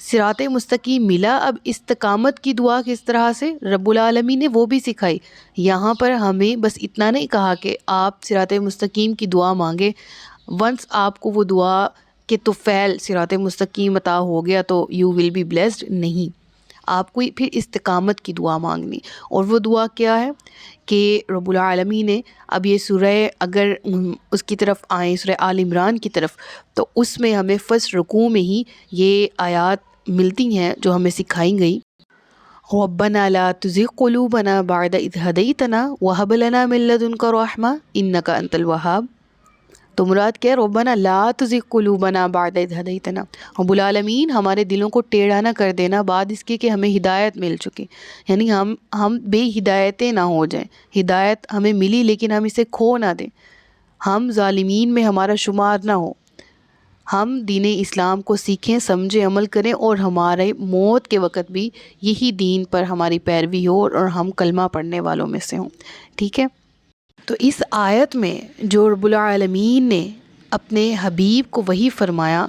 صراط مستقیم ملا. اب استقامت کی دعا کس طرح سے رب العالمین نے وہ بھی سکھائی. یہاں پر ہمیں بس اتنا نہیں کہا کہ آپ صراط مستقیم کی دعا مانگے، ونس آپ کو وہ دعا کہ طفیل صراط مستقیم عطا ہو گیا تو یو ول بی بلیسڈ. نہیں، آپ کو پھر استقامت کی دعا مانگنی. اور وہ دعا کیا ہے کہ رب العالمین نے اب یہ سورہ اگر اس کی طرف آئیں، سورہ آل عمران کی طرف، تو اس میں ہمیں فرسٹ رکوع میں ہی یہ آیات ملتی ہیں جو ہمیں سکھائی گئی. ربنا لا تزغ قلوبنا بعد اذ ہدیتنا وہب لنا من لدنک رحمہ انک انت الوہاب. تو مراد کیا ہے؟ ربنا لا تزغ قلوبنا بعد اذ ہدیتنا، رب العالمین ہمارے دلوں کو ٹیڑھا نہ کر دینا بعد اس کے کہ ہمیں ہدایت مل چکی. یعنی ہم بے ہدایتیں نہ ہو جائیں، ہدایت ہمیں ملی لیکن ہم اسے کھو نہ دیں، ہم ظالمین میں ہمارا شمار نہ ہو. ہم دین اسلام کو سیکھیں، سمجھیں، عمل کریں، اور ہمارے موت کے وقت بھی یہی دین پر ہماری پیروی ہو اور ہم کلمہ پڑھنے والوں میں سے ہوں. ٹھیک ہے؟ تو اس آیت میں جو رب العالمین نے اپنے حبیب کو وحی فرمایا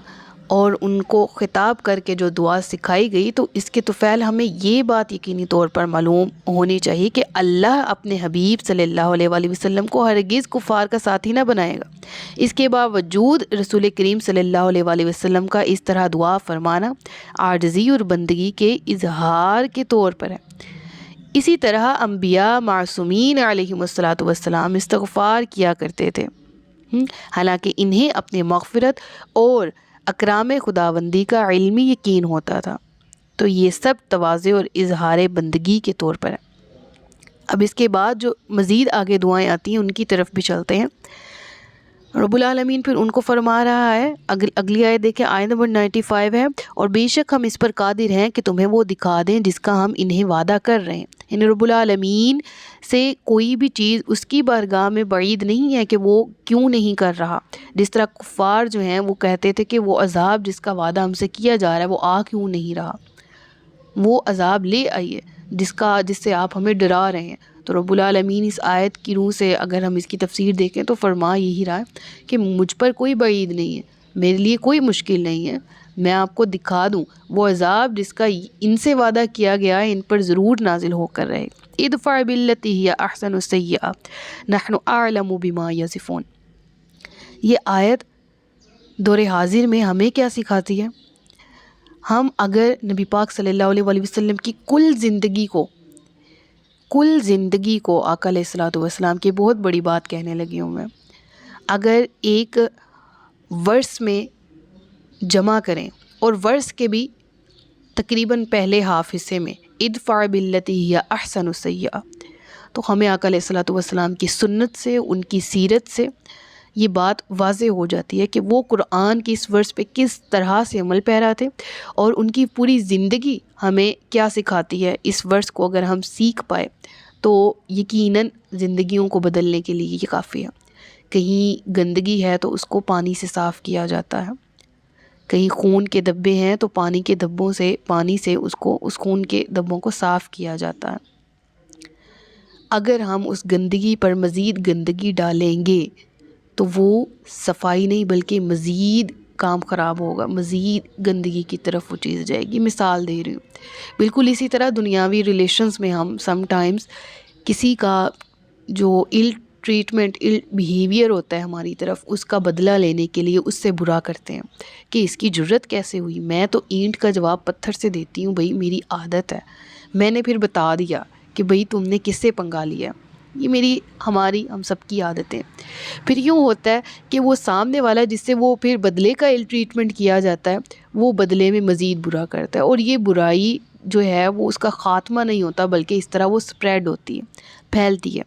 اور ان کو خطاب کر کے جو دعا سکھائی گئی، تو اس کے طفیل ہمیں یہ بات یقینی طور پر معلوم ہونی چاہیے کہ اللہ اپنے حبیب صلی اللہ علیہ وآلہ وسلم کو ہرگز کفار کا ساتھی نہ بنائے گا. اس کے باوجود رسول کریم صلی اللہ علیہ وآلہ وسلم کا اس طرح دعا فرمانا عاجزی اور بندگی کے اظہار کے طور پر ہے. اسی طرح انبیاء معصومین علیہم الصلاۃ والسلام استغفار کیا کرتے تھے، حالانکہ انہیں اپنے مغفرت اور اکرام خداوندی کا علمی یقین ہوتا تھا. تو یہ سب تواضع اور اظہار بندگی کے طور پر ہے. اب اس کے بعد جو مزید آگے دعائیں آتی ہیں ان کی طرف بھی چلتے ہیں. رب العالمین پھر ان کو فرما رہا ہے، اگلی آیت دیکھیں، آیت نمبر 95 ہے، اور بے شک ہم اس پر قادر ہیں کہ تمہیں وہ دکھا دیں جس کا ہم انہیں وعدہ کر رہے ہیں. یعنی رب العالمین سے کوئی بھی چیز اس کی بارگاہ میں بعید نہیں ہے کہ وہ کیوں نہیں کر رہا. جس طرح کفار جو ہیں وہ کہتے تھے کہ وہ عذاب جس کا وعدہ ہم سے کیا جا رہا ہے وہ آ کیوں نہیں رہا، وہ عذاب لے آئیے جس سے آپ ہمیں ڈرا رہے ہیں. تو رب العالمین اس آیت کی روح سے اگر ہم اس کی تفسیر دیکھیں تو فرما یہی رہا ہے کہ مجھ پر کوئی بعید نہیں ہے، میرے لیے کوئی مشکل نہیں ہے، میں آپ کو دکھا دوں وہ عذاب جس کا ان سے وعدہ کیا گیا ہے ان پر ضرور نازل ہو کر رہے. ادفع باللتی ہی احسن السیئہ نحن اعلم بما یصفون. یہ آیت دور حاضر میں ہمیں کیا سکھاتی ہے؟ ہم اگر نبی پاک صلی اللہ علیہ وآلہ وسلم کی کل زندگی کو آقا علیہ الصلوۃ والسلام کی بہت بڑی بات کہنے لگی ہوں میں، اگر ایک ورس میں جمع کریں اور ورس کے بھی تقریباً پہلے ہاف حصے میں ادفع باللتی ہی احسن السیئہ، تو ہمیں آقا علیہ الصلوۃ والسلام کی سنت سے، ان کی سیرت سے یہ بات واضح ہو جاتی ہے کہ وہ قرآن کی اس ورس پہ کس طرح سے عمل پیرا تھے اور ان کی پوری زندگی ہمیں کیا سکھاتی ہے. اس ورس کو اگر ہم سیکھ پائے تو یقیناً زندگیوں کو بدلنے کے لیے یہ کافی ہے. کہیں گندگی ہے تو اس کو پانی سے صاف کیا جاتا ہے، کہیں خون کے دھبے ہیں تو پانی سے اس خون کے دھبوں کو صاف کیا جاتا ہے. اگر ہم اس گندگی پر مزید گندگی ڈالیں گے تو وہ صفائی نہیں بلکہ مزید کام خراب ہوگا، مزید گندگی کی طرف وہ چیز جائے گی. مثال دے رہی ہوں، بالکل اسی طرح دنیاوی ریلیشنز میں ہم سم ٹائمز کسی کا جو ایل بیہیویئر ہوتا ہے ہماری طرف، اس کا بدلہ لینے کے لیے اس سے برا کرتے ہیں کہ اس کی جرت کیسے ہوئی، میں تو اینٹ کا جواب پتھر سے دیتی ہوں، بھئی میری عادت ہے. میں نے پھر بتا دیا کہ بھئی تم نے کس سے پنگا لیا، یہ ہم سب کی عادتیں. پھر یوں ہوتا ہے کہ وہ سامنے والا جس سے وہ پھر بدلے کا ایل ٹریٹمنٹ کیا جاتا ہے وہ بدلے میں مزید برا کرتا ہے، اور یہ برائی جو ہے وہ اس کا خاتمہ نہیں ہوتا بلکہ اس طرح وہ سپریڈ ہوتی ہے، پھیلتی ہے.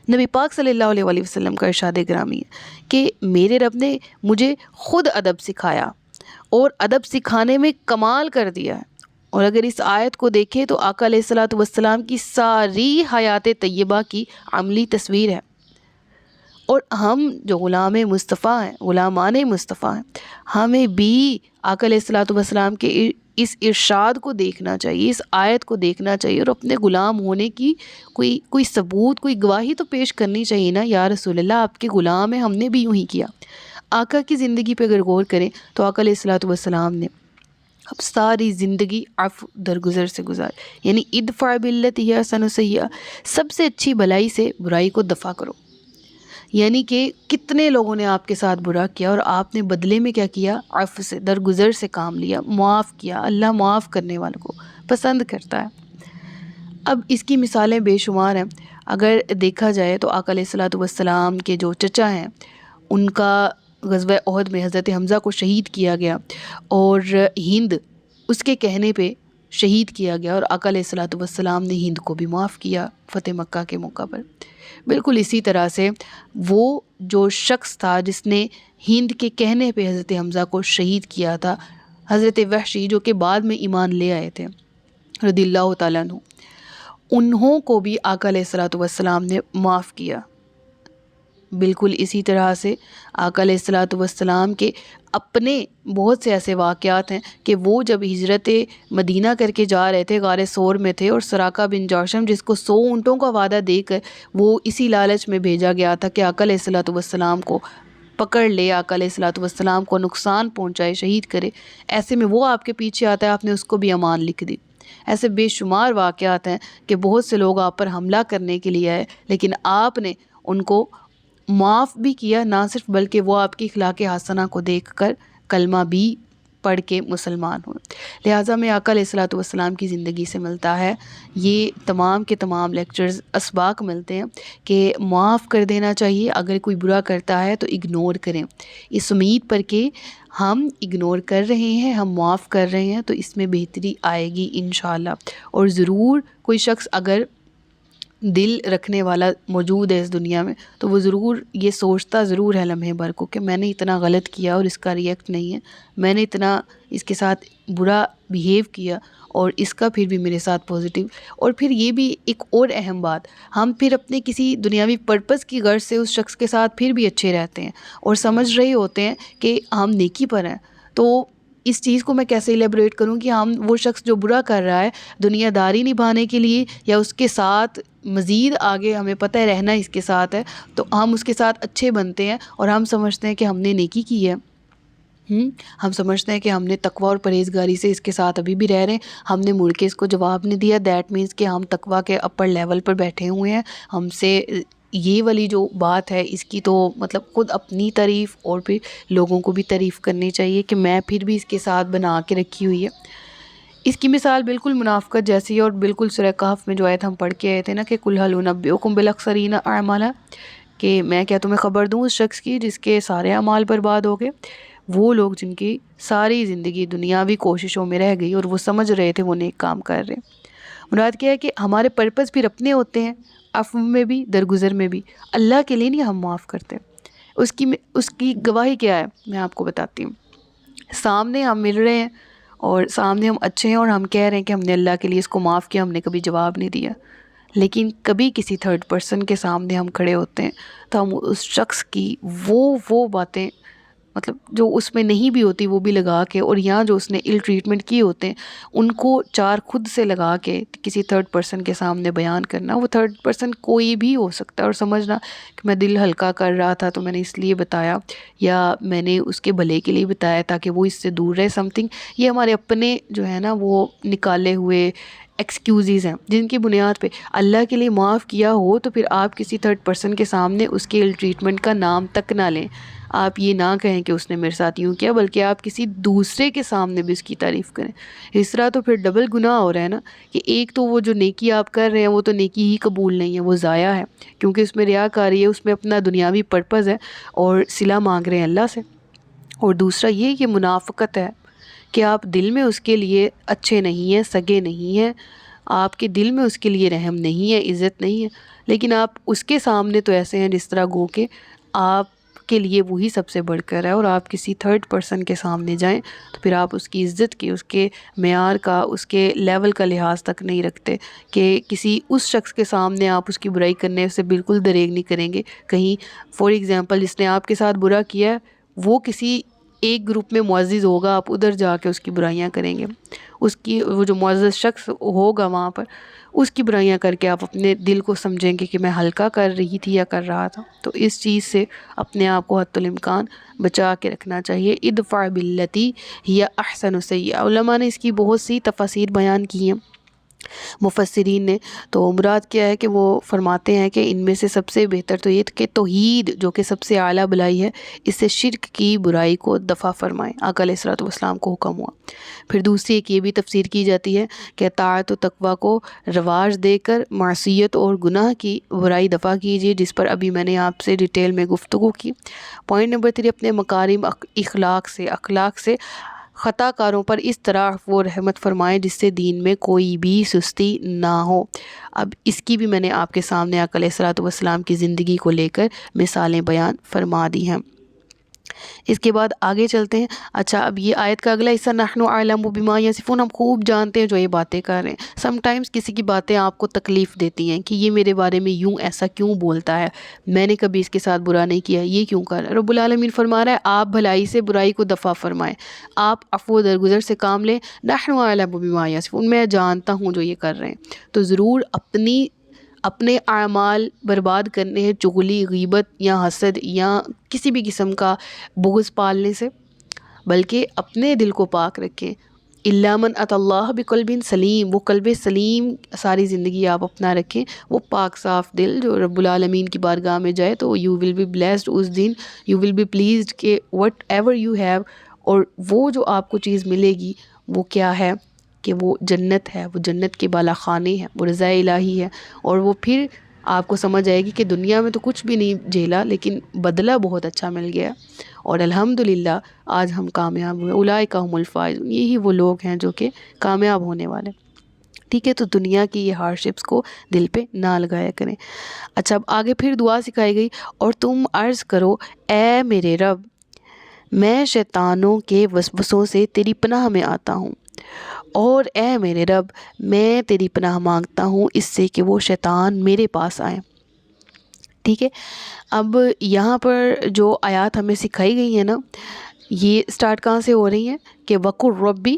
نبی پاک صلی اللہ علیہ وآلہ وسلم کا ارشاد گرامی ہے کہ میرے رب نے مجھے خود ادب سکھایا اور ادب سکھانے میں کمال کر دیا ہے. اور اگر اس آیت کو دیکھیں تو آقا علیہ الصلوۃ والسلام کی ساری حیات طیبہ کی عملی تصویر ہے. اور ہم جو غلامان مصطفیٰ ہیں ہمیں بھی آقا علیہ الصلوۃ والسلام کے اس ارشاد کو دیکھنا چاہیے، اس آیت کو دیکھنا چاہیے، اور اپنے غلام ہونے کی کوئی ثبوت، کوئی گواہی تو پیش کرنی چاہیے نا. یا رسول اللہ آپ کے غلام ہیں، ہم نے بھی یوں ہی کیا. آقا کی زندگی پہ اگر غور کریں تو آقا علیہ الصلوۃ والسلام نے اب ساری زندگی عفو درگزر سے گزار، یعنی ادفع باللتی ہی احسن سیئہ، سب سے اچھی بھلائی سے برائی کو دفع کرو. یعنی کہ کتنے لوگوں نے آپ کے ساتھ برا کیا اور آپ نے بدلے میں کیا کیا؟ عفو سے، درگزر سے کام لیا، معاف کیا. اللہ معاف کرنے والوں کو پسند کرتا ہے. اب اس کی مثالیں بے شمار ہیں. اگر دیکھا جائے تو آقا علیہ الصلوۃ والسلام کے جو چچا ہیں ان کا غزوہ احد میں حضرت حمزہ کو شہید کیا گیا اور ہند اس کے کہنے پہ شہید کیا گیا، اور آقا علیہ الصلوۃ والسلام نے ہند کو بھی معاف کیا فتح مکہ کے موقع پر. بالکل اسی طرح سے وہ جو شخص تھا جس نے ہند کے کہنے پہ حضرت حمزہ کو شہید کیا تھا، حضرت وحشی، جو کہ بعد میں ایمان لے آئے تھے رضی اللہ تعالیٰ عنہ، انہوں کو بھی آقا علیہ الصلوۃ والسلام نے معاف کیا. بالکل اسی طرح سے آقا علیہ الصلوۃ والسلام کے اپنے بہت سے ایسے واقعات ہیں کہ وہ جب ہجرت مدینہ کر کے جا رہے تھے، غار ثور میں تھے، اور سراقہ بن جوشم جس کو 100 اونٹوں کا وعدہ دے کر وہ اسی لالچ میں بھیجا گیا تھا کہ آقا علیہ الصلوۃ والسلام کو پکڑ لے، آقا علیہ الصلوۃ والسلام کو نقصان پہنچائے، شہید کرے، ایسے میں وہ آپ کے پیچھے آتا ہے، آپ نے اس کو بھی امان لکھ دی. ایسے بے شمار واقعات ہیں کہ بہت سے لوگ آپ پر حملہ کرنے کے لیے آئے، لیکن آپ نے ان کو معاف بھی کیا. نہ صرف بلکہ وہ آپ کی اخلاق حسنہ کو دیکھ کر کلمہ بھی پڑھ کے مسلمان ہوئے. لہٰذا میں آقا علیہ الصلوۃ والسلام کی زندگی سے ملتا ہے یہ تمام کے تمام لیکچرز، اسباق ملتے ہیں کہ معاف کر دینا چاہیے. اگر کوئی برا کرتا ہے تو اگنور کریں، اس امید پر کہ ہم اگنور کر رہے ہیں، ہم معاف کر رہے ہیں، تو اس میں بہتری آئے گی انشاءاللہ. اور ضرور کوئی شخص اگر دل رکھنے والا موجود ہے اس دنیا میں تو وہ ضرور یہ سوچتا ضرور ہے لمحے بھر کو کہ میں نے اتنا غلط کیا اور اس کا ریئیکٹ نہیں ہے، میں نے اتنا اس کے ساتھ برا بیہیو کیا اور اس کا پھر بھی میرے ساتھ پازیٹیو. اور پھر یہ بھی ایک اور اہم بات، ہم پھر اپنے کسی دنیاوی پرپس کی غرض سے اس شخص کے ساتھ پھر بھی اچھے رہتے ہیں اور سمجھ رہے ہوتے ہیں کہ ہم نیکی پر ہیں. تو اس چیز کو میں کیسے ایلیبریٹ کروں کہ ہم وہ شخص جو برا کر رہا ہے دنیا داری نبھانے کے لیے یا اس کے ساتھ مزید آگے ہمیں پتہ ہے رہنا اس کے ساتھ ہے، تو ہم اس کے ساتھ اچھے بنتے ہیں اور ہم سمجھتے ہیں کہ ہم نے نیکی کی ہے. ہم سمجھتے ہیں کہ ہم نے تقوی اور پرہیزگاری سے اس کے ساتھ ابھی بھی رہ رہے ہیں، ہم نے مڑ کے اس کو جواب نہیں دیا. دیٹ مینس کہ ہم تقوی کے اپر لیول پر بیٹھے ہوئے ہیں. ہم سے یہ والی جو بات ہے اس کی تو مطلب خود اپنی تعریف اور پھر لوگوں کو بھی تعریف کرنی چاہیے کہ میں پھر بھی اس کے ساتھ بنا کے رکھی ہوئی ہے. اس کی مثال بالکل منافقت جیسی ہے، اور بالکل سورہ کہف میں جو آیت ہم پڑھ کے آئے تھے نا کہ قُلْ هَلْ أُنَبِّئُكُم بِالْأَخْسَرِينَ أَعْمَالًا، کہ میں کیا تمہیں خبر دوں اس شخص کی جس کے سارے اعمال برباد ہو گئے. وہ لوگ جن کی ساری زندگی دنیاوی کوششوں میں رہ گئی اور وہ سمجھ رہے تھے وہ نیک کام کر رہے. مراد کیا ہے کہ ہمارے پرپس پھر اپنے ہوتے ہیں، عفو میں بھی، درگزر میں بھی. اللہ کے لیے نہیں ہم معاف کرتے. اس کی گواہی کیا ہے میں آپ کو بتاتی ہوں. سامنے ہم مل رہے ہیں اور سامنے ہم اچھے ہیں اور ہم کہہ رہے ہیں کہ ہم نے اللہ کے لیے اس کو معاف کیا، ہم نے کبھی جواب نہیں دیا. لیکن کبھی کسی تھرڈ پرسن کے سامنے ہم کھڑے ہوتے ہیں تو ہم اس شخص کی وہ باتیں مطلب جو اس میں نہیں بھی ہوتی وہ بھی لگا کے، اور یہاں جو اس نے ال ٹریٹمنٹ کیے ہوتے ہیں ان کو چار خود سے لگا کے کسی تھرڈ پرسن کے سامنے بیان کرنا. وہ تھرڈ پرسن کوئی بھی ہو سکتا ہے، اور سمجھنا کہ میں دل ہلکا کر رہا تھا تو میں نے اس لیے بتایا، یا میں نے اس کے بھلے کے لیے بتایا تاکہ وہ اس سے دور رہے سم تھنگ. یہ ہمارے اپنے جو ہے نا وہ نکالے ہوئے ایکسکیوزز ہیں جن کی بنیاد پہ اللہ کے لیے معاف کیا ہو تو پھر آپ کسی تھرڈ پرسن کے سامنے اس کے ال ٹریٹمنٹ کا نام تک نہ لیں. آپ یہ نہ کہیں کہ اس نے میرے ساتھ یوں کیا، بلکہ آپ کسی دوسرے کے سامنے بھی اس کی تعریف کریں. اس طرح تو پھر ڈبل گناہ ہو رہا ہے نا، کہ ایک تو وہ جو نیکی آپ کر رہے ہیں وہ تو نیکی ہی قبول نہیں ہے، وہ ضائع ہے کیونکہ اس میں ریاکاری ہے، اس میں اپنا دنیاوی پرپز ہے اور صلہ مانگ رہے ہیں اللہ سے. اور دوسرا یہ کہ منافقت ہے کہ آپ دل میں اس کے لیے اچھے نہیں ہیں، سگے نہیں ہیں، آپ کے دل میں اس کے لیے رحم نہیں ہے، عزت نہیں ہے، لیکن آپ اس کے سامنے تو ایسے ہیں جس طرح گو کہ آپ کے لیے وہی سب سے بڑھ کر ہے. اور آپ کسی تھرڈ پرسن کے سامنے جائیں تو پھر آپ اس کی عزت کی، اس کے معیار کا، اس کے لیول کا لحاظ تک نہیں رکھتے کہ کسی اس شخص کے سامنے آپ اس کی برائی کرنے سے بالکل دریغ نہیں کریں گے. کہیں فار ایگزامپل جس نے آپ کے ساتھ برا کیا ہے وہ کسی ایک گروپ میں معزز ہوگا، آپ ادھر جا کے اس کی برائیاں کریں گے، اس کی وہ جو معزز شخص ہوگا وہاں پر اس کی برائیاں کر کے آپ اپنے دل کو سمجھیں گے کہ میں ہلکا کر رہی تھی یا کر رہا تھا. تو اس چیز سے اپنے آپ کو حتی الامکان بچا کے رکھنا چاہیے. ادفع باللتی ہی احسن السیئہ، علماء نے اس کی بہت سی تفاسیر بیان کی ہیں مفسرین نے. تو مراد کیا ہے کہ وہ فرماتے ہیں کہ ان میں سے سب سے بہتر تو یہ کہ توحید جو کہ سب سے اعلیٰ بلائی ہے، اس سے شرک کی برائی کو دفع فرمائیں. آقا علیہ الصلوۃ والسلام کو حکم ہوا. پھر دوسری ایک یہ بھی تفسیر کی جاتی ہے کہ طاعت و تقویٰ کو رواج دے کر معصیت اور گناہ کی برائی دفع کیجیے، جس پر ابھی میں نے آپ سے ڈیٹیل میں گفتگو کی. پوائنٹ نمبر 3، اپنے مکارم اخلاق سے خطا کاروں پر اس طرح وہ رحمت فرمائیں جس سے دین میں کوئی بھی سستی نہ ہو. اب اس کی بھی میں نے آپ کے سامنے آقا علیہ الصلوۃ والسلام کی زندگی کو لے کر مثالیں بیان فرما دی ہیں. اس کے بعد آگے چلتے ہیں. اچھا، اب یہ آیت کا اگلا حصہ نحن اعلم بما یصفون، ہم خوب جانتے ہیں جو یہ باتیں کر رہے ہیں. سم ٹائمز کسی کی باتیں آپ کو تکلیف دیتی ہیں کہ یہ میرے بارے میں یوں ایسا کیوں بولتا ہے، میں نے کبھی اس کے ساتھ برا نہیں کیا، یہ کیوں کر رہا ہے. رب العالمین فرما رہا ہے آپ بھلائی سے برائی کو دفع فرمائیں، آپ عفو و درگزر سے کام لیں. نحن اعلم بما یصفون، میں جانتا ہوں جو یہ کر رہے ہیں. تو ضرور اپنے اعمال برباد کرنے ہیں چغلی، غیبت یا حسد یا کسی بھی قسم کا بغض پالنے سے، بلکہ اپنے دل کو پاک رکھیں. الا من اتى اللہ بقلب سلیم، وہ قلب سلیم ساری زندگی آپ اپنا رکھیں، وہ پاک صاف دل جو رب العالمین کی بارگاہ میں جائے تو یو ول بی بلیسڈ. اس دن یو ول بی پلیزڈ کہ وٹ ایور یو ہیو، اور وہ جو آپ کو چیز ملے گی وہ کیا ہے کہ وہ جنت ہے، وہ جنت کے بالا خانے ہیں، وہ رضا الہی ہے. اور وہ پھر آپ کو سمجھ آئے گی کہ دنیا میں تو کچھ بھی نہیں جھیلا لیکن بدلہ بہت اچھا مل گیا، اور الحمدللہ آج ہم کامیاب ہوئے. اولئک هم الفائزون، یہی وہ لوگ ہیں جو کہ کامیاب ہونے والے. ٹھیک ہے، تو دنیا کی یہ ہارڈشپس کو دل پہ نہ لگایا کریں. اچھا، اب آگے پھر دعا سکھائی گئی، اور تم عرض کرو اے میرے رب میں شیطانوں کے وسوسوں سے تیری پناہ میں آتا ہوں، اور اے میرے رب میں تیری پناہ مانگتا ہوں اس سے کہ وہ شیطان میرے پاس آئیں. ٹھیک ہے، اب یہاں پر جو آیات ہمیں سکھائی گئی ہیں نا، یہ سٹارٹ کہاں سے ہو رہی ہیں کہ وَقُلْ رَبِّ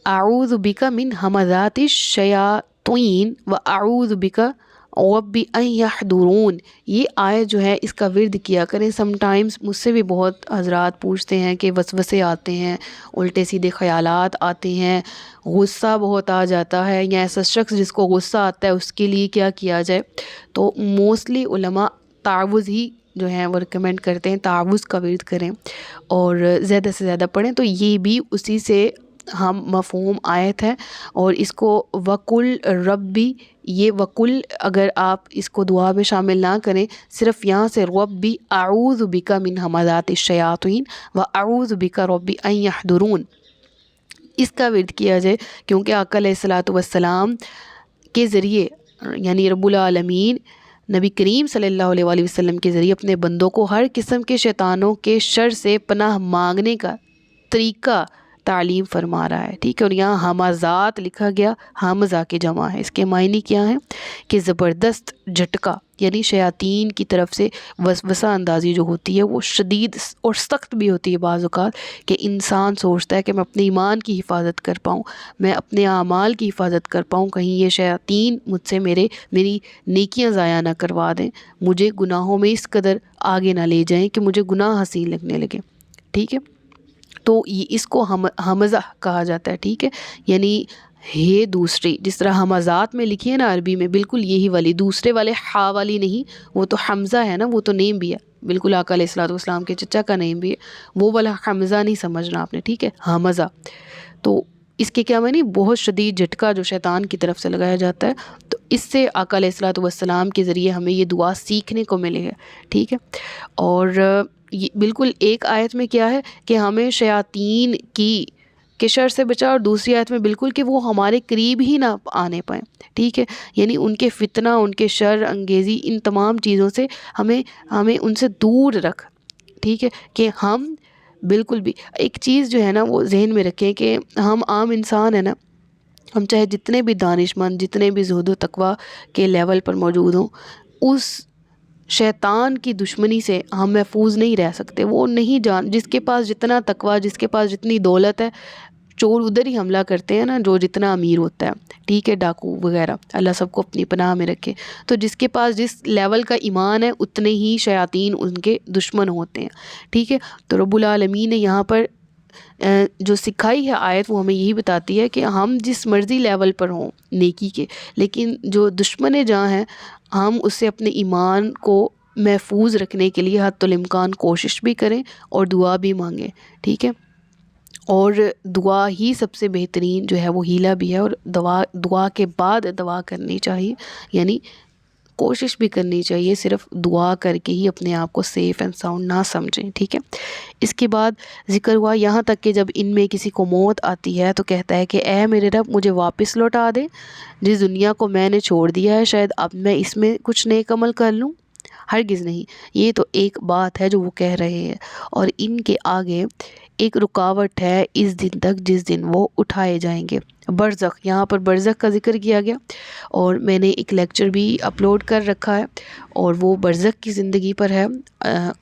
اعوذ بک من ہمزات الشیاطین واعوذ بک رب ان یحضرون. یہ آیت جو ہے اس کا ورد کیا کریں. سم ٹائمز مجھ سے بھی بہت حضرات پوچھتے ہیں کہ وسوسے آتے ہیں، الٹے سیدھے خیالات آتے ہیں، غصہ بہت آ جاتا ہے، یا ایسا شخص جس کو غصہ آتا ہے اس کے لیے کیا کیا جائے. تو موسٹلی علماء تعوذ ہی جو ہیں وہ ریکمینڈ کرتے ہیں، تعوذ کا ورد کریں اور زیادہ سے زیادہ پڑھیں. تو یہ بھی اسی سے ہم مفہوم آیت ہے. اور اس کو وَقُلْ رَبِّ، یہ وَقُلْ اگر آپ اس کو دعا میں شامل نہ کریں، صرف یہاں سے رَبِّ اعوذ بک من ہمزات الشیاطین واعوذ بک رب ان یحضرون، اس کا ورد کیا جائے. کیونکہ آقا علیہ الصلوۃ والسلام کے ذریعے، یعنی رب العالمین نبی کریم صلی اللہ علیہ وآلہ وسلم کے ذریعے اپنے بندوں کو ہر قسم کے شیطانوں کے شر سے پناہ مانگنے کا طریقہ تعلیم فرما رہا ہے. ٹھیک ہے، اور یہاں ہمزات لکھا گیا، حمزہ کے جمع ہے. اس کے معنی کیا ہیں کہ زبردست جھٹکا، یعنی شیاطین کی طرف سے وسوسہ اندازی جو ہوتی ہے وہ شدید اور سخت بھی ہوتی ہے بعض اوقات، کہ انسان سوچتا ہے کہ میں اپنے ایمان کی حفاظت کر پاؤں، میں اپنے اعمال کی حفاظت کر پاؤں، کہیں یہ شیاطین مجھ سے میری نیکیاں ضائع نہ کروا دیں، مجھے گناہوں میں اس قدر آگے نہ لے جائیں کہ مجھے گناہ حسین لگنے لگے. ٹھیک ہے، تو یہ اس کو حمزہ کہا جاتا ہے. ٹھیک ہے، یعنی ہے دوسری، جس طرح حمزات میں لکھی ہے نا عربی میں، بالکل یہی والی، دوسرے والے ہا والی نہیں، وہ تو حمزہ ہے نا، وہ تو نیم بھی ہے، بالکل آقا علیہ الصلوۃ والسلام کے چچا کا نیم بھی ہے، وہ والا حمزہ نہیں سمجھنا آپ نے. ٹھیک ہے، حمزہ. تو اس کے کیا معنی؟ بہت شدید جھٹکا جو شیطان کی طرف سے لگایا جاتا ہے. تو اس سے آقا علیہ الصلوۃ والسلام کے ذریعے ہمیں یہ دعا سیکھنے کو ملے ہے. ٹھیک ہے، اور یہ بالکل ایک آیت میں کیا ہے کہ ہمیں شیاطین کے شر سے بچا، اور دوسری آیت میں بالکل کہ وہ ہمارے قریب ہی نہ آنے پائیں. ٹھیک ہے، یعنی ان کے فتنہ، ان کے شر انگیزی، ان تمام چیزوں سے ہمیں ان سے دور رکھ. ٹھیک ہے، کہ ہم بالکل بھی ایک چیز جو ہے نا وہ ذہن میں رکھیں کہ ہم عام انسان ہیں نا، ہم چاہے جتنے بھی دانش مند، جتنے بھی زہد و تقویٰ کے لیول پر موجود ہوں، اس شیطان کی دشمنی سے ہم محفوظ نہیں رہ سکتے. وہ نہیں جس کے پاس جتنا تقویٰ، جس کے پاس جتنی دولت ہے، چور ادھر ہی حملہ کرتے ہیں نا جو جتنا امیر ہوتا ہے، ٹھیک ہے، ڈاکو وغیرہ، اللہ سب کو اپنی پناہ میں رکھے. تو جس کے پاس جس لیول کا ایمان ہے اتنے ہی شیاطین ان کے دشمن ہوتے ہیں، ٹھیک ہے. تو رب العالمین نے یہاں پر جو سکھائی ہے آیت، وہ ہمیں یہی بتاتی ہے کہ ہم جس مرضی لیول پر ہوں نیکی کے، لیکن جو دشمن جہاں ہیں ہم اس سے اپنے ایمان کو محفوظ رکھنے کے لیے حتی الامکان کوشش بھی کریں اور دعا بھی مانگیں، ٹھیک ہے. اور دعا ہی سب سے بہترین جو ہے وہ ہیلہ بھی ہے، اور دعا کے بعد دعا کرنی چاہیے، یعنی کوشش بھی کرنی چاہیے، صرف دعا کر کے ہی اپنے آپ کو سیف اینڈ ساؤنڈ نہ سمجھیں، ٹھیک ہے. اس کے بعد ذکر ہوا یہاں تک کہ جب ان میں کسی کو موت آتی ہے تو کہتا ہے کہ اے میرے رب مجھے واپس لوٹا دے، جس دنیا کو میں نے چھوڑ دیا ہے شاید اب میں اس میں کچھ نیک عمل کر لوں. ہرگز نہیں، یہ تو ایک بات ہے جو وہ کہہ رہے ہیں، اور ان کے آگے ایک رکاوٹ ہے اس دن تک جس دن وہ اٹھائے جائیں گے. برزخ، یہاں پر برزخ کا ذکر کیا گیا، اور میں نے ایک لیکچر بھی اپلوڈ کر رکھا ہے، اور وہ برزخ کی زندگی پر ہے،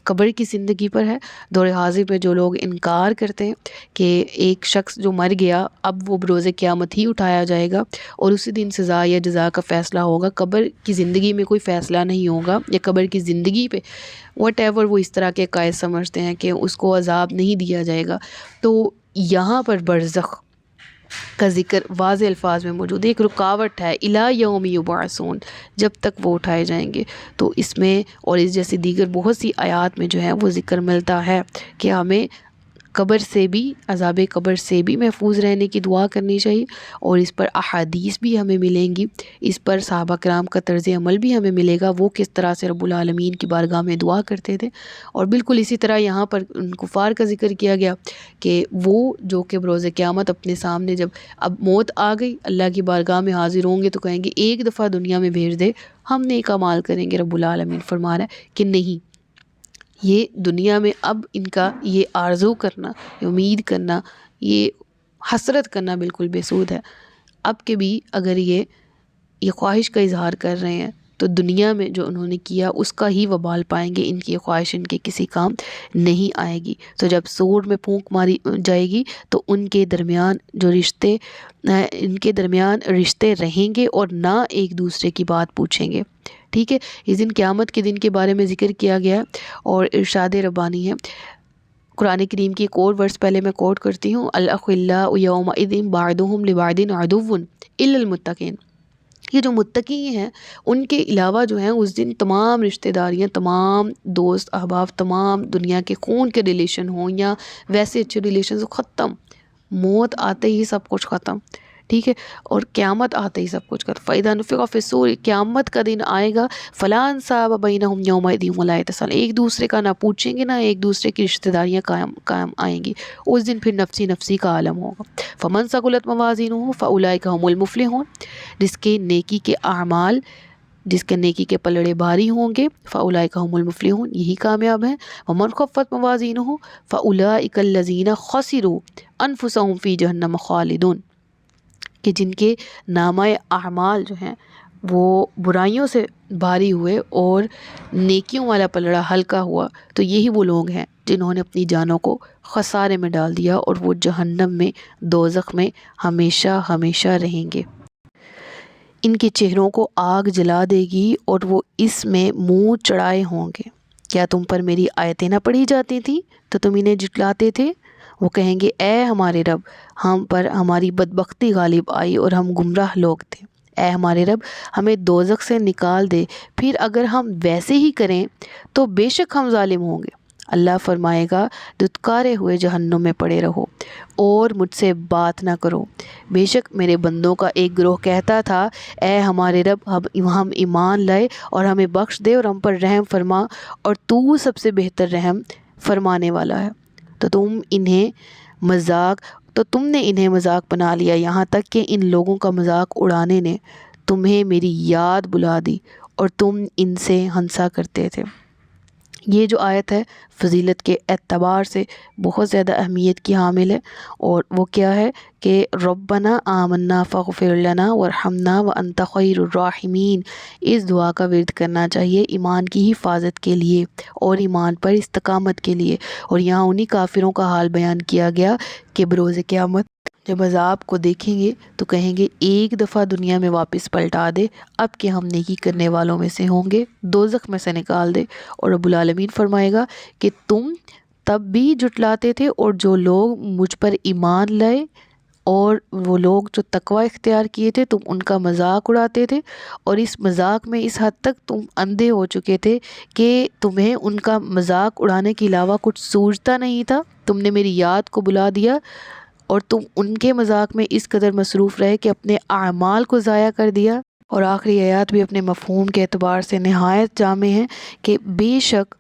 قبر کی زندگی پر ہے. دور حاضر میں جو لوگ انکار کرتے ہیں کہ ایک شخص جو مر گیا اب وہ بروز قیامت ہی اٹھایا جائے گا اور اسی دن سزا یا جزا کا فیصلہ ہوگا، قبر کی زندگی میں کوئی فیصلہ نہیں ہوگا، یا قبر کی زندگی پہ واٹ ایور وہ اس طرح کے عقائد سمجھتے ہیں کہ اس کو عذاب نہیں دیا جائے گا. تو یہاں پر برزخ کا ذکر واضح الفاظ میں موجود ہے، ایک رکاوٹ ہے الی یوم یبعثون، جب تک وہ اٹھائے جائیں گے. تو اس میں اور اس جیسی دیگر بہت سی آیات میں جو ہے وہ ذکر ملتا ہے کہ ہمیں قبر سے بھی، عذاب قبر سے بھی محفوظ رہنے کی دعا کرنی چاہیے، اور اس پر احادیث بھی ہمیں ملیں گی، اس پر صحابہ کرام کا طرز عمل بھی ہمیں ملے گا، وہ کس طرح سے رب العالمین کی بارگاہ میں دعا کرتے تھے. اور بالکل اسی طرح یہاں پر کفار کا ذکر کیا گیا کہ وہ جو کہ بروز قیامت اپنے سامنے جب اب موت آ گئی اللہ کی بارگاہ میں حاضر ہوں گے تو کہیں گے ایک دفعہ دنیا میں بھیج دے، ہم نیک اعمال کریں گے. رب العالمین فرما رہا ہے کہ نہیں، یہ دنیا میں اب ان کا یہ آرزو کرنا، یہ امید کرنا، یہ حسرت کرنا بالکل بے سود ہے. اب کہ بھی اگر یہ خواہش کا اظہار کر رہے ہیں تو دنیا میں جو انہوں نے کیا اس کا ہی وبال پائیں گے، ان کی خواہش ان کے کسی کام نہیں آئے گی. تو جب سور میں پھونک ماری جائے گی تو ان کے درمیان رشتے رہیں گے اور نہ ایک دوسرے کی بات پوچھیں گے، ٹھیک ہے. اس دن قیامت کے دن کے بارے میں ذکر کیا گیا اور ارشاد ربانی ہے. قرآن کریم کی ایک اور ورس پہلے میں کوٹ کرتی ہوں، الاخلاء یومئذ بعضهم لبعض عدو الا المتقین. یہ جو متقی ہیں ان کے علاوہ جو ہیں اس دن تمام رشتہ داریاں، تمام دوست احباب، تمام دنیا کے خون کے ریلیشن ہوں یا ویسے اچھے ریلیشن ختم. موت آتے ہی سب کچھ ختم، ٹھیک ہے. اور قیامت آتے ہی سب کچھ ختم. فَإِذَا نُفِخَ فِي الصُّورِ، قیامت کا دن آئے گا، فَلَا أَنْسَابَ بَيْنَهُمْ يَوْمَئِذٍ وَلَا يَتَسَاءَلُونَ، ایک دوسرے کا نہ پوچھیں گے نہ ایک دوسرے کی رشتہ داریاں قائم آئیں گی. اس دن پھر نفسی نفسی کا عالم ہوگا. فَمَنْ ثَقُلَتْ مَوَازِينُهُ فَأُولَئِكَ هُمُ الْمُفْلِحُونَ، جس کے نیکی کے اعمال، جس کے نیکی کے پلڑے بھاری ہوں گے، فَأُولَئِكَ هُمُ الْمُفْلِحُونَ، یہی کامیاب ہیں. وَمَنْ خَفَّتْ مَوَازِينُهُ فَأُولَئِكَ الَّذِينَ خَسِرُوا أَنفُسَهُمْ فِي جَهَنَّمَ خَالِدُونَ، کہ جن کے نامہ اعمال جو ہیں وہ برائیوں سے بھاری ہوئے اور نیکیوں والا پلڑا ہلکا ہوا، تو یہی وہ لوگ ہیں جنہوں نے اپنی جانوں کو خسارے میں ڈال دیا اور وہ جہنم میں، دوزخ میں ہمیشہ ہمیشہ رہیں گے. ان کے چہروں کو آگ جلا دے گی اور وہ اس میں منہ چڑھائے ہوں گے. کیا تم پر میری آیتیں نہ پڑھی جاتی تھیں تو تم انہیں جھٹلاتے تھے؟ وہ کہیں گے اے ہمارے رب، ہم پر ہماری بدبختی غالب آئی اور ہم گمراہ لوگ تھے. اے ہمارے رب، ہمیں دوزخ سے نکال دے، پھر اگر ہم ویسے ہی کریں تو بے شک ہم ظالم ہوں گے. اللہ فرمائے گا دھتکارے ہوئے جہنم میں پڑے رہو اور مجھ سے بات نہ کرو. بے شک میرے بندوں کا ایک گروہ کہتا تھا اے ہمارے رب، ہم ایمان لائے اور ہمیں بخش دے اور ہم پر رحم فرما، اور تو سب سے بہتر رحم فرمانے والا ہے. تو تم نے انہیں مذاق بنا لیا، یہاں تک کہ ان لوگوں کا مذاق اڑانے نے تمہیں میری یاد بلا دی اور تم ان سے ہنسا کرتے تھے. یہ جو آیت ہے فضیلت کے اعتبار سے بہت زیادہ اہمیت کی حامل ہے، اور وہ کیا ہے کہ ربنا آمنا فاغفر لنا ورحمنا وانت خیر الراحمین، اس دعا کا ورد کرنا چاہیے ایمان کی حفاظت کے لیے اور ایمان پر استقامت کے لیے۔ اور یہاں انہی کافروں کا حال بیان کیا گیا کہ بروز قیامت جب عذاب کو دیکھیں گے تو کہیں گے ایک دفعہ دنیا میں واپس پلٹا دے، اب کہ ہم نیکی کرنے والوں میں سے ہوں گے، دوزخ میں سے نکال دے۔ اور رب العالمین فرمائے گا کہ تم تب بھی جھٹلاتے تھے، اور جو لوگ مجھ پر ایمان لائے اور وہ لوگ جو تقوی اختیار کیے تھے تم ان کا مذاق اڑاتے تھے، اور اس مذاق میں اس حد تک تم اندھے ہو چکے تھے کہ تمہیں ان کا مذاق اڑانے کے علاوہ کچھ سوجتا نہیں تھا، تم نے میری یاد کو بلا دیا اور تم ان کے مذاق میں اس قدر مصروف رہے کہ اپنے اعمال کو ضائع کر دیا۔ اور آخری آیات بھی اپنے مفہوم کے اعتبار سے نہایت جامع ہیں کہ بے شک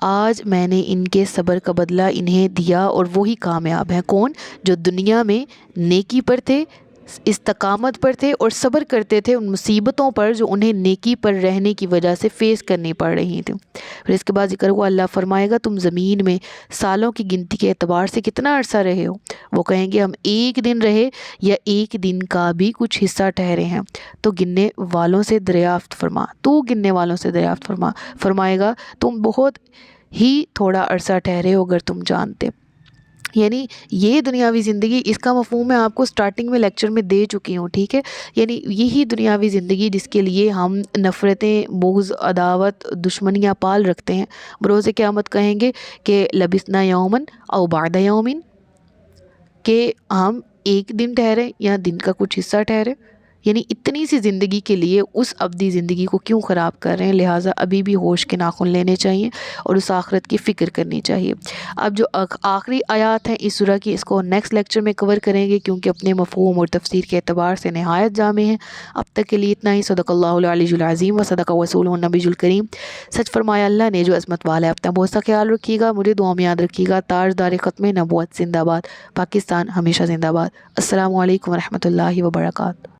آج میں نے ان کے صبر کا بدلہ انہیں دیا، اور وہی کامیاب ہیں کون؟ جو دنیا میں نیکی پر تھے، استقامت پر تھے اور صبر کرتے تھے ان مصیبتوں پر جو انہیں نیکی پر رہنے کی وجہ سے فیس کرنی پڑ رہی تھیں۔ پھر اس کے بعد ذکر ہوا اللہ فرمائے گا تم زمین میں سالوں کی گنتی کے اعتبار سے کتنا عرصہ رہے ہو؟ وہ کہیں گے ہم ایک دن رہے یا ایک دن کا بھی کچھ حصہ ٹھہرے ہیں۔ تو گننے والوں سے دریافت فرما، تو گننے والوں سے دریافت فرما، فرمائے گا تم بہت ہی تھوڑا عرصہ ٹھہرے ہو اگر تم جانتے۔ یعنی یہ دنیاوی زندگی، اس کا مفہوم میں آپ کو سٹارٹنگ میں لیکچر میں دے چکی ہوں، ٹھیک ہے؟ یعنی یہی دنیاوی زندگی جس کے لیے ہم نفرتیں، بغض، عداوت، دشمنیاں پال رکھتے ہیں، بروز قیامت کہیں گے کہ لبثنا یومن او بعد یومن، کہ ہم ایک دن ٹھہرے یا دن کا کچھ حصہ ٹھہرے۔ یعنی اتنی سی زندگی کے لیے اس ابدی زندگی کو کیوں خراب کر رہے ہیں؟ لہٰذا ابھی بھی ہوش کے ناخن لینے چاہیے اور اس آخرت کی فکر کرنی چاہیے۔ اب جو آخری آیات ہیں اس سورہ کی، اس کو نیکسٹ لیکچر میں کور کریں گے کیونکہ اپنے مفہوم اور تفسیر کے اعتبار سے نہایت جامع ہیں۔ اب تک کے لیے اتنا ہی۔ صدق اللہ العلی العظیم و صدق رسولہ النبی الکریم۔ سچ فرمایا اللہ نے جو عظمت والا ہے، اپنا بہت سا خیال رکھیے گا، مجھے دعا میں یاد رکھیے گا۔ تاجدار ختم نبوت زندہ باد، پاکستان ہمیشہ زندہ باد۔ السلام علیکم ورحمۃ اللہ وبرکاتہ۔